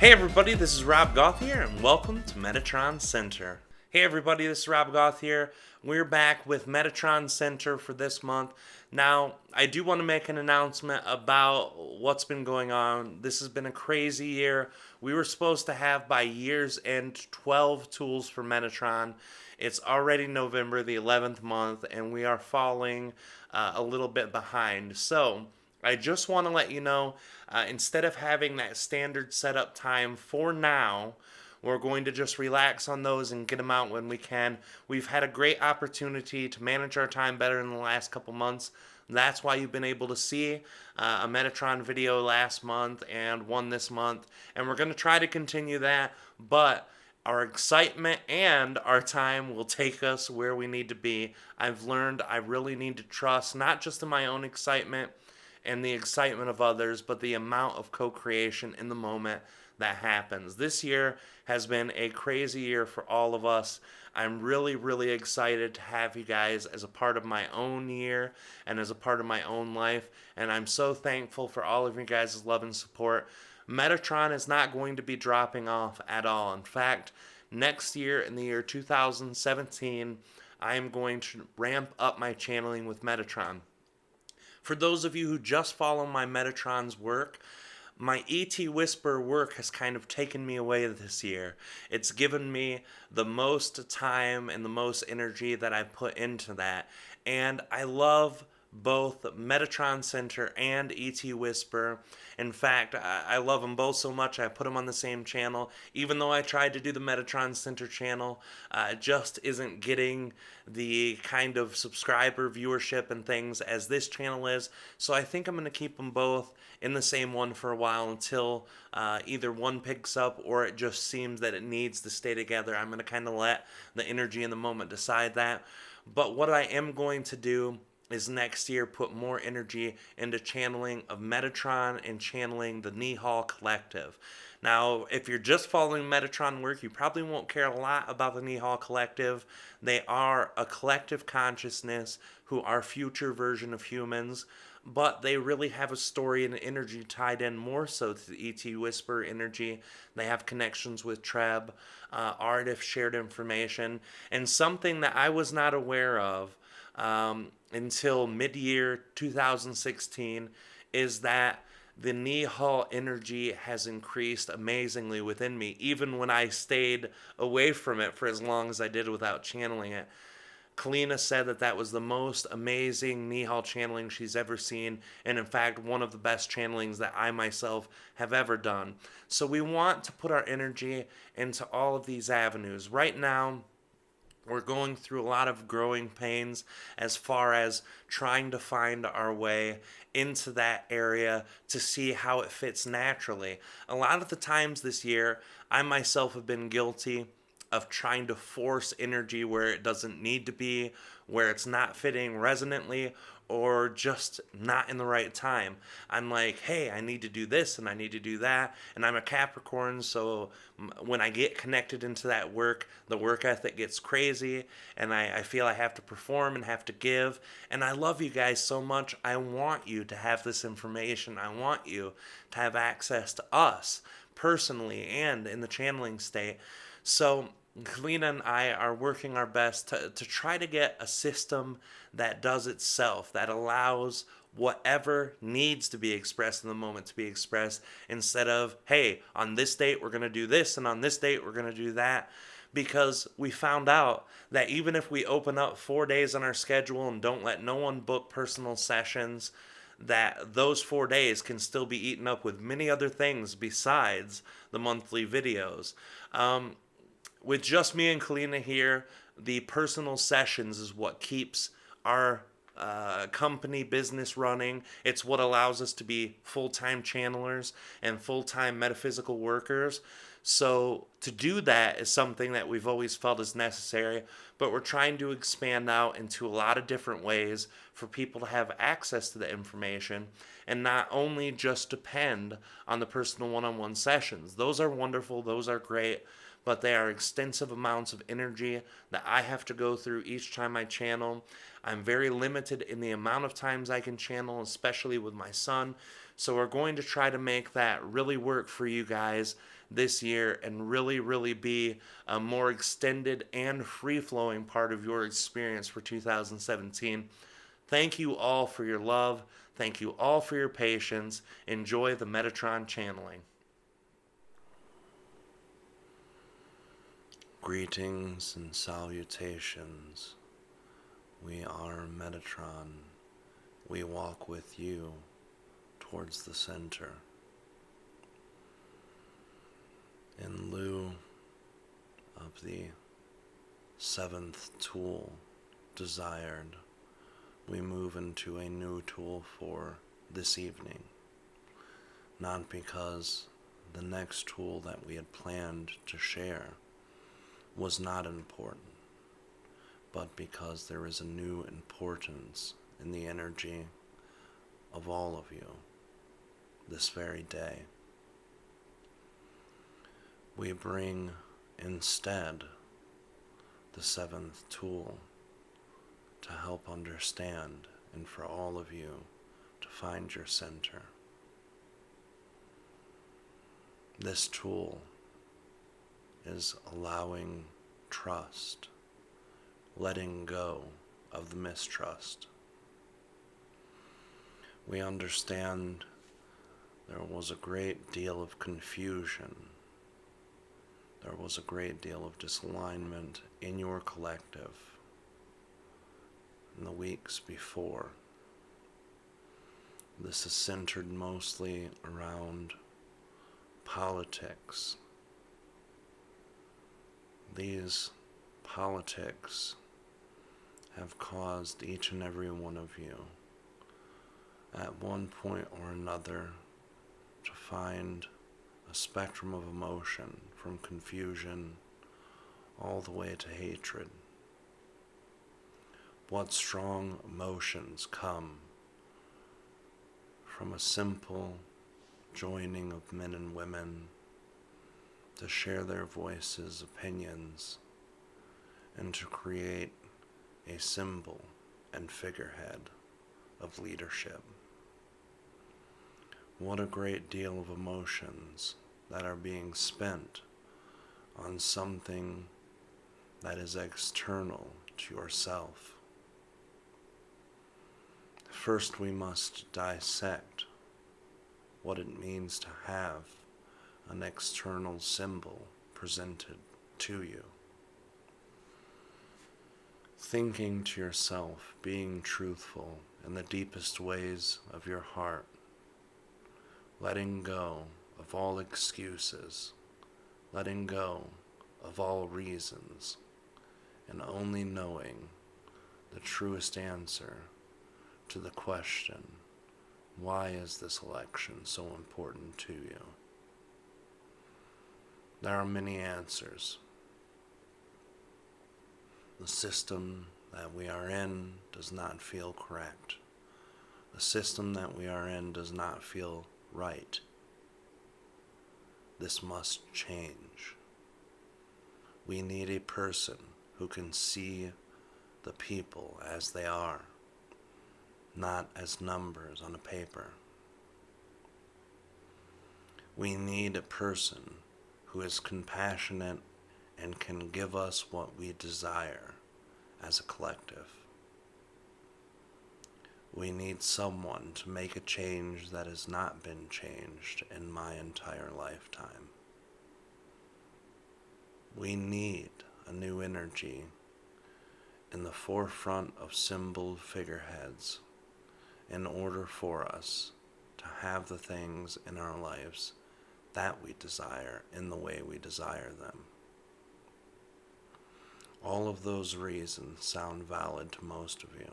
Hey everybody, this is Rob Gauthier and welcome to Metatron Center. Hey everybody, this is Rob Gauthier. We're back with Metatron Center for this month. Now, I do want to make an announcement about what's been going on. This has been a crazy year. We were supposed to have by year's end 12 tools for Metatron. It's already November, the 11th month, and we are falling a little bit behind. So, I just want to let you know, instead of having that standard setup time for now, we're going to just relax on those and get them out when we can. We've had a great opportunity to manage our time better in the last couple months. That's why you've been able to see a Metatron video last month and one this month. And we're going to try to continue that, but our excitement and our time will take us where we need to be. I've learned I really need to trust, not just in my own excitement and the excitement of others, but the amount of co-creation in the moment that happens. This year has been a crazy year for all of us. I'm really, really excited to have you guys as a part of my own year and as a part of my own life, and I'm so thankful for all of you guys' love and support. Metatron is not going to be dropping off at all. In fact, next year, in the year 2017, I am going to ramp up my channeling with Metatron. For those of you who just follow my Metatron's work, my ET Whisper work has kind of taken me away this year. It's given me the most time and the most energy that I put into that. And I love both Metatron Center and ET Whisper. In fact, I love them both so much I put them on the same channel. Even though I tried to do the Metatron Center channel, it just isn't getting the kind of subscriber viewership and things as this channel is. So I think I'm going to keep them both in the same one for a while until either one picks up or it just seems that it needs to stay together. I'm going to kind of let the energy in the moment decide that. But what I am going to do is next year put more energy into channeling of Metatron and channeling the Nihal Collective. Now, if you're just following Metatron work, you probably won't care a lot about the Nihal Collective. They are a collective consciousness who are future version of humans, but they really have a story and energy tied in more so to the ET Whisper energy. They have connections with Treb, Aridif shared information, and something that I was not aware of until mid-year 2016 is that the Nihal energy has increased amazingly within me, even when I stayed away from it for as long as I did without channeling it. Kalina said that that was the most amazing Nihal channeling she's ever seen, and in fact, one of the best channelings that I myself have ever done. So we want to put our energy into all of these avenues. Right now, we're going through a lot of growing pains as far as trying to find our way into that area to see how it fits naturally. A lot of the times this year, I myself have been guilty of trying to force energy where it doesn't need to be, where it's not fitting resonantly, or just not in the right time. I'm like, hey, I need to do this and I need to do that. And I'm a Capricorn, so when I get connected into that work, the work ethic gets crazy, and I feel I have to perform and have to give. And I love you guys so much. I want you to have this information. I want you to have access to us personally and in the channeling state. So Kalina and I are working our best to try to get a system that does itself, that allows whatever needs to be expressed in the moment to be expressed, instead of, hey, on this date we're going to do this, and on this date we're going to do that. Because we found out that even if we open up 4 days on our schedule and don't let no one book personal sessions, that those 4 days can still be eaten up with many other things besides the monthly videos. With just me and Kalina here, the personal sessions is what keeps our company business running. It's what allows us to be full-time channelers and full-time metaphysical workers. So to do that is something that we've always felt is necessary, but we're trying to expand out into a lot of different ways for people to have access to the information and not only just depend on the personal one-on-one sessions. Those are wonderful, those are great, but they are extensive amounts of energy that I have to go through each time I channel. I'm very limited in the amount of times I can channel, especially with my son. So we're going to try to make that really work for you guys this year and really be a more extended and free-flowing part of your experience for 2017. Thank you all for your love. Thank you all for your patience. Enjoy the Metatron channeling. Greetings and salutations. We are Metatron. We walk with you towards the center. In lieu of the seventh tool desired, we move into a new tool for this evening. Not because the next tool that we had planned to share was not important, but because there is a new importance in the energy of all of you this very day. We bring instead the seventh tool to help understand and for all of you to find your center. This tool is allowing trust, letting go of the mistrust. We understand there was a great deal of confusion. There was a great deal of disalignment in your collective in the weeks before. This is centered mostly around politics. These politics have caused each and every one of you at one point or another to find a spectrum of emotion from confusion all the way to hatred. What strong emotions come from a simple joining of men and women to share their voices, opinions, and to create a symbol and figurehead of leadership. What a great deal of emotions that are being spent on something that is external to yourself. First, we must dissect what it means to have an external symbol presented to you. Thinking to yourself, being truthful in the deepest ways of your heart, letting go of all excuses, letting go of all reasons, and only knowing the truest answer to the question, why is this election so important to you? There are many answers. The system that we are in does not feel correct. The system that we are in does not feel right. This must change. We need a person who can see the people as they are, not as numbers on a paper. We need a person who is compassionate and can give us what we desire as a collective. We need someone to make a change that has not been changed in my entire lifetime. We need a new energy in the forefront of symbol figureheads in order for us to have the things in our lives that we desire in the way we desire them. All of those reasons sound valid to most of you.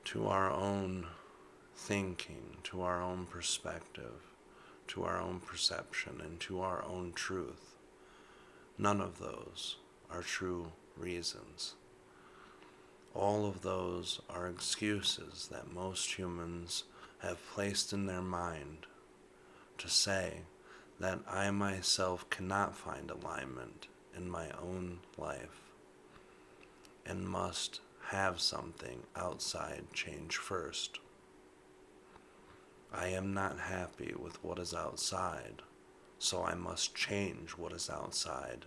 To our own thinking, to our own perspective, to our own perception and to our own truth. None of those are true reasons. All of those are excuses that most humans have placed in their mind to say that I myself cannot find alignment in my own life and must have something outside change first. I am not happy with what is outside, so I must change what is outside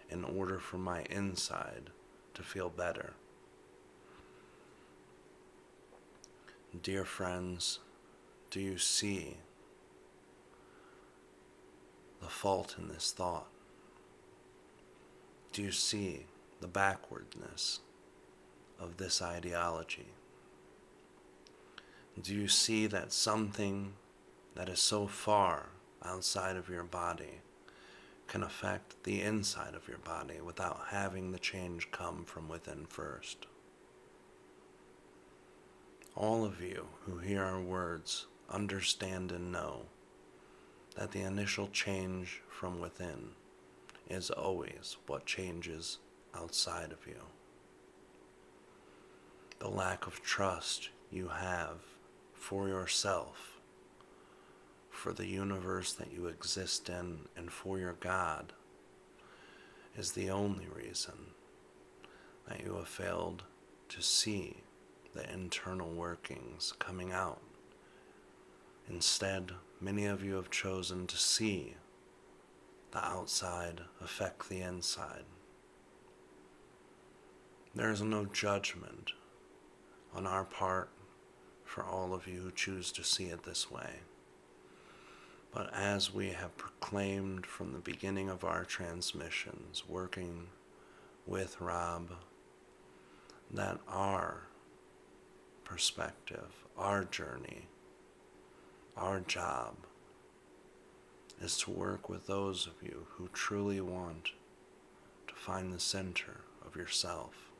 in order for my inside to feel better. Dear friends, do you see the fault in this thought? Do you see the backwardness of this ideology? Do you see that something that is so far outside of your body can affect the inside of your body without having the change come from within first? All of you who hear our words understand and know that the initial change from within is always what changes outside of you. The lack of trust you have for yourself, for the universe that you exist in, and for your God is the only reason that you have failed to see the internal workings coming out. Instead, many of you have chosen to see the outside affect the inside. There is no judgment on our part for all of you who choose to see it this way. But as we have proclaimed from the beginning of our transmissions, working with Rob, that our perspective, our journey, our job is to work with those of you who truly want to find the center of yourself.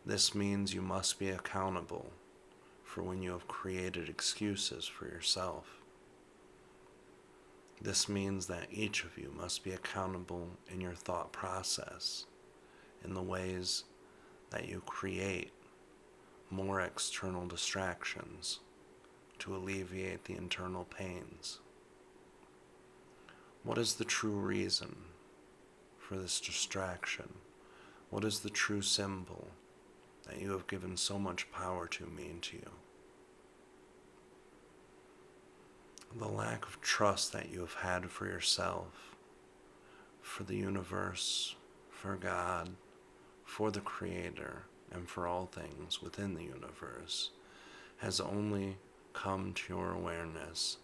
This means you must be accountable for when you have created excuses for yourself. This means that each of you must be accountable in your thought process, in the ways that you create more external distractions to alleviate the internal pains. What is the true reason for this distraction? What is the true symbol that you have given so much power to mean to you? The lack of trust that you have had for yourself, for the universe, for God, for the Creator, and for all things within the universe has only come to your awareness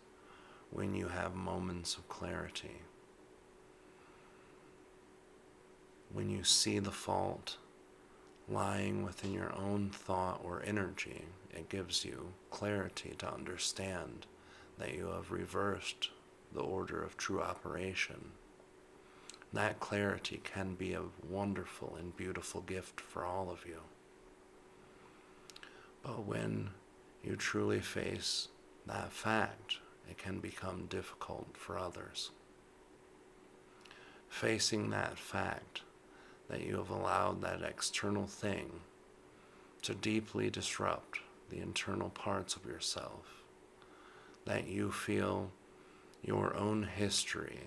when you have moments of clarity. When you see the fault lying within your own thought or energy, it gives you clarity to understand that you have reversed the order of true operation. That clarity can be a wonderful and beautiful gift for all of you. But when you truly face that fact, it can become difficult for others. Facing that fact that you have allowed that external thing to deeply disrupt the internal parts of yourself, that you feel your own history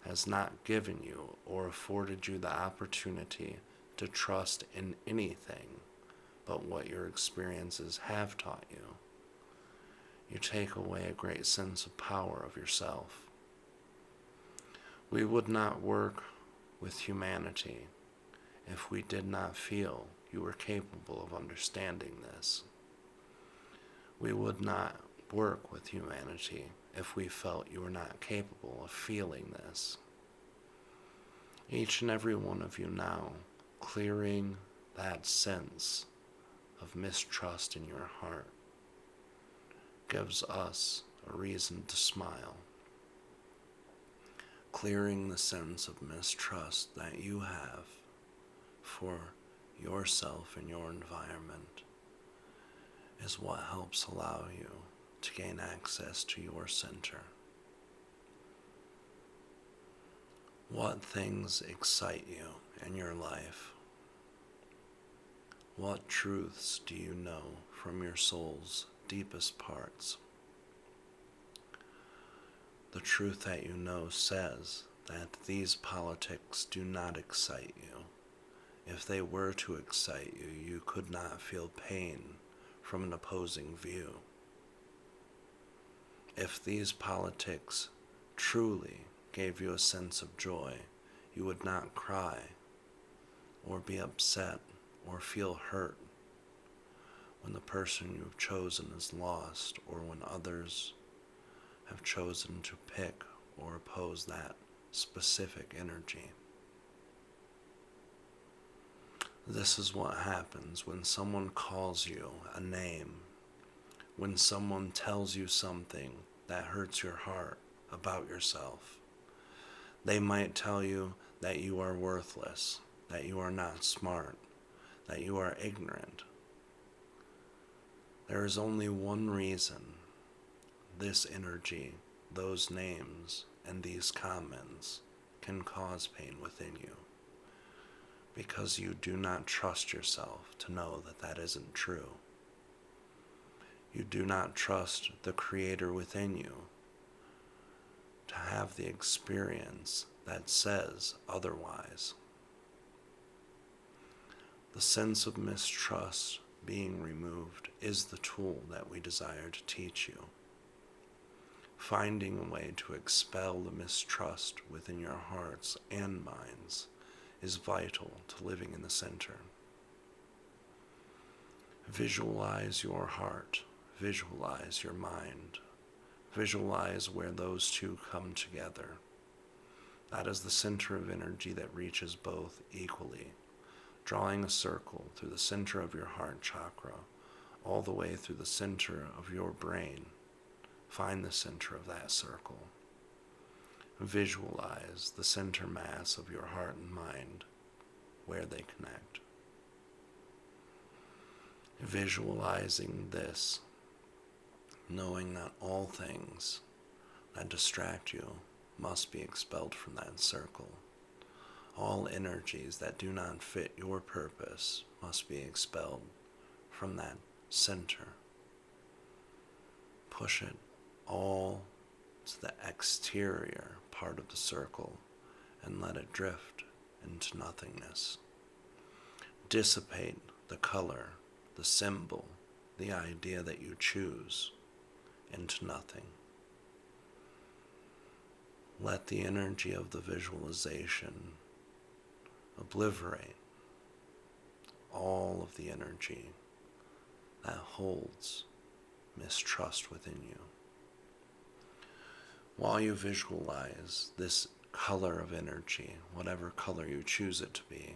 has not given you or afforded you the opportunity to trust in anything but what your experiences have taught you. You take away a great sense of power of yourself. We would not work with humanity if we did not feel you were capable of understanding this. We would not work with humanity if we felt you were not capable of feeling this. Each and every one of you now clearing that sense of mistrust in your heart gives us a reason to smile. Clearing the sense of mistrust that you have for yourself and your environment is what helps allow you to gain access to your center. What things excite you in your life? What truths do you know from your soul's deepest parts? The truth that you know says that these politics do not excite you. If they were to excite you, you could not feel pain from an opposing view. If these politics truly gave you a sense of joy, you would not cry, or be upset, or feel hurt when the person you've chosen is lost, or when others have chosen to pick or oppose that specific energy. This is what happens when someone calls you a name, when someone tells you something that hurts your heart about yourself. They might tell you that you are worthless, that you are not smart, that you are ignorant. There is only one reason this energy, those names, and these comments can cause pain within you. Because you do not trust yourself to know that that isn't true. You do not trust the Creator within you to have the experience that says otherwise. The sense of mistrust being removed is the tool that we desire to teach you. Finding a way to expel the mistrust within your hearts and minds is vital to living in the center. Visualize your heart, visualize your mind, visualize where those two come together. That is the center of energy that reaches both equally, drawing a circle through the center of your heart chakra, all the way through the center of your brain. Find the center of that circle. Visualize the center mass of your heart and mind, where they connect. Visualizing this, knowing that all things that distract you must be expelled from that circle. All energies that do not fit your purpose must be expelled from that center. Push it all to the exterior part of the circle and let it drift into nothingness. Dissipate the color, the symbol, the idea that you choose into nothing. Let the energy of the visualization obliterate all of the energy that holds mistrust within you. While you visualize this color of energy, whatever color you choose it to be,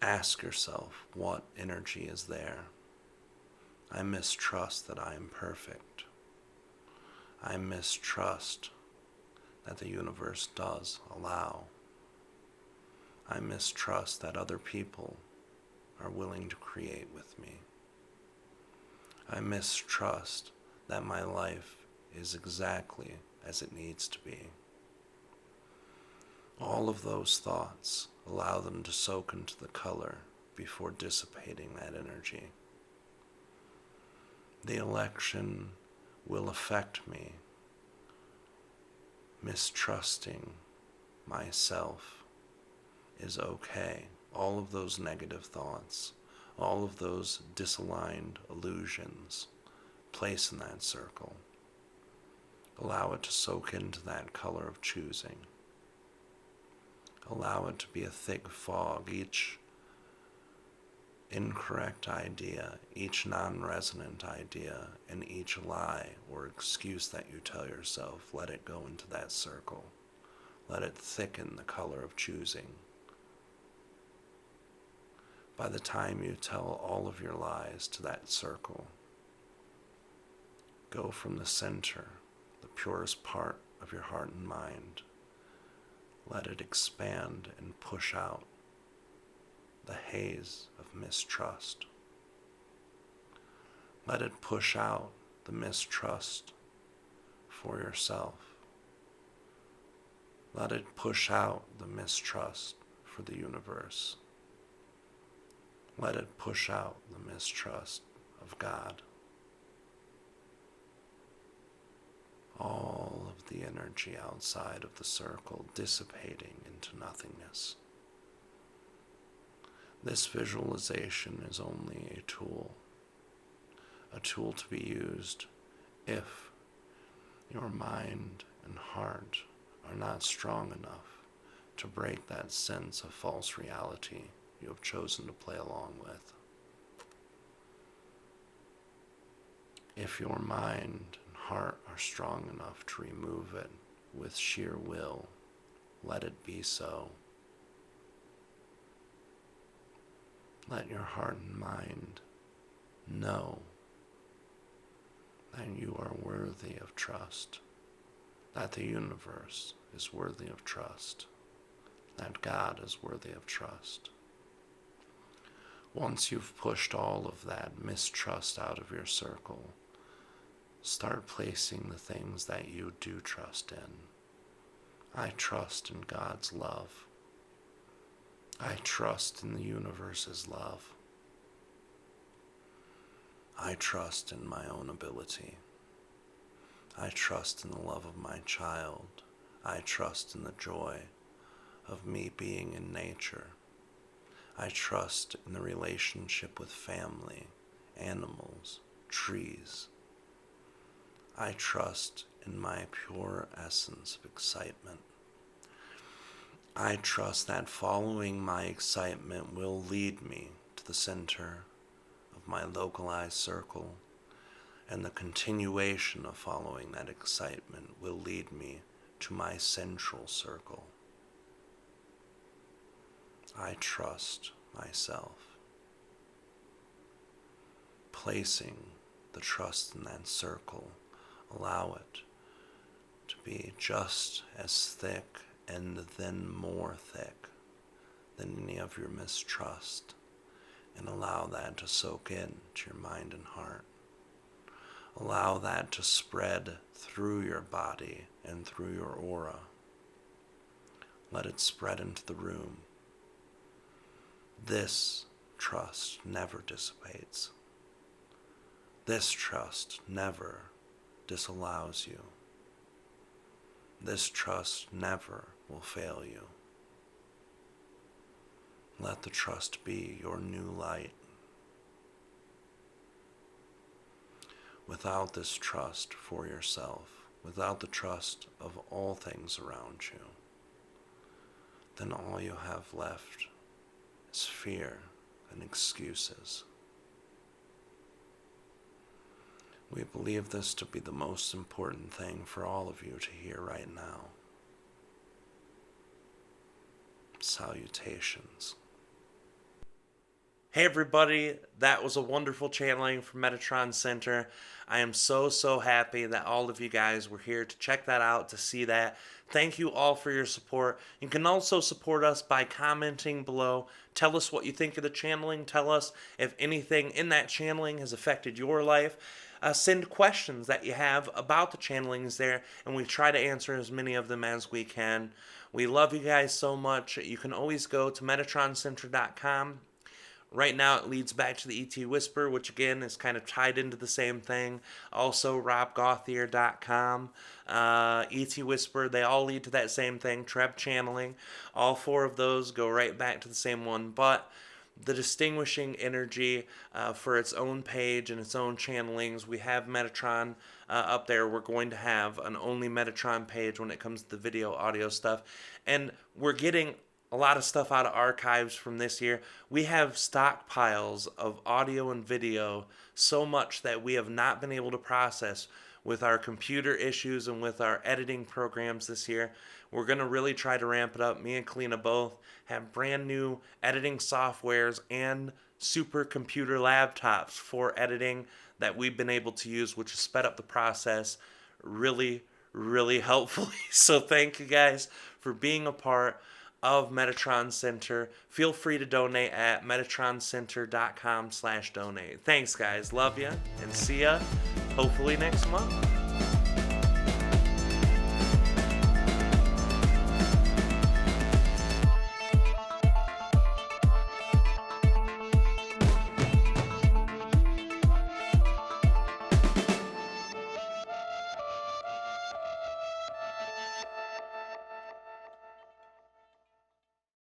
ask yourself what energy is there. I mistrust that I am perfect. I mistrust that the universe does allow. I mistrust that other people are willing to create with me. I mistrust that my life is exactly as it needs to be. All of those thoughts, allow them to soak into the color before dissipating that energy. The election will affect me. Mistrusting myself is okay. All of those negative thoughts, all of those disaligned illusions, place in that circle. Allow it to soak into that color of choosing. Allow it to be a thick fog. Each incorrect idea, each non-resonant idea, and each lie or excuse that you tell yourself, let it go into that circle. Let it thicken the color of choosing. By the time you tell all of your lies to that circle, go from the center, the purest part of your heart and mind. Let it expand and push out the haze of mistrust. Let it push out the mistrust for yourself. Let it push out the mistrust for the universe. Let it push out the mistrust of God. All of the energy outside of the circle dissipating into nothingness. This visualization is only a tool to be used if your mind and heart are not strong enough to break that sense of false reality you have chosen to play along with. If your mind and heart are strong enough to remove it with sheer will, let it be so. Let your heart and mind know that you are worthy of trust, that the universe is worthy of trust, that God is worthy of trust. Once you've pushed all of that mistrust out of your circle, start placing the things that you do trust in. I trust in God's love. I trust in the universe's love. I trust in my own ability. I trust in the love of my child. I trust in the joy of me being in nature. I trust in the relationship with family, animals, trees. I trust in my pure essence of excitement. I trust that following my excitement will lead me to the center of my localized circle, and the continuation of following that excitement will lead me to my central circle. I trust myself. Placing the trust in that circle, allow it to be just as thick and then more thick than any of your mistrust, and allow that to soak in to your mind and heart. Allow that to spread through your body and through your aura. Let it spread into the room. This trust never dissipates. This trust never disallows you. This trust never will fail you. Let the trust be your new light. Without this trust for yourself, without the trust of all things around you, then all you have left is fear and excuses. We believe this to be the most important thing for all of you to hear right now. Salutations. Hey everybody, that was a wonderful channeling from Metatron Center. I am so happy that all of you guys were here to check that out, to see that. Thank you all for your support. You can also support us by commenting below. Tell us what you think of the channeling. Tell us if anything in that channeling has affected your life. Send questions that you have about the channelings there, and we try to answer as many of them as we can. We love you guys so much. You can always go to metatroncenter.com. Right now it leads back to the ET Whisper, which again is kind of tied into the same thing. Also robgauthier.com, ET Whisper, they all lead to that same thing, Treb Channeling. All four of those go right back to the same one, but the distinguishing energy for its own page and its own channelings, we have Metatron up there. We're going to have an only Metatron page when it comes to the video, audio stuff. And we're getting a lot of stuff out of archives from this year. We have stockpiles of audio and video, so much that we have not been able to process with our computer issues and with our editing programs this year. We're going to really try to ramp it up. Me and Kalina both have brand new editing softwares and supercomputer laptops for editing that we've been able to use, which has sped up the process really helpfully. So thank you guys for being a part of Metatron Center. Feel free to donate at metatroncenter.com/donate. Thanks, guys. Love ya, and see ya hopefully next month.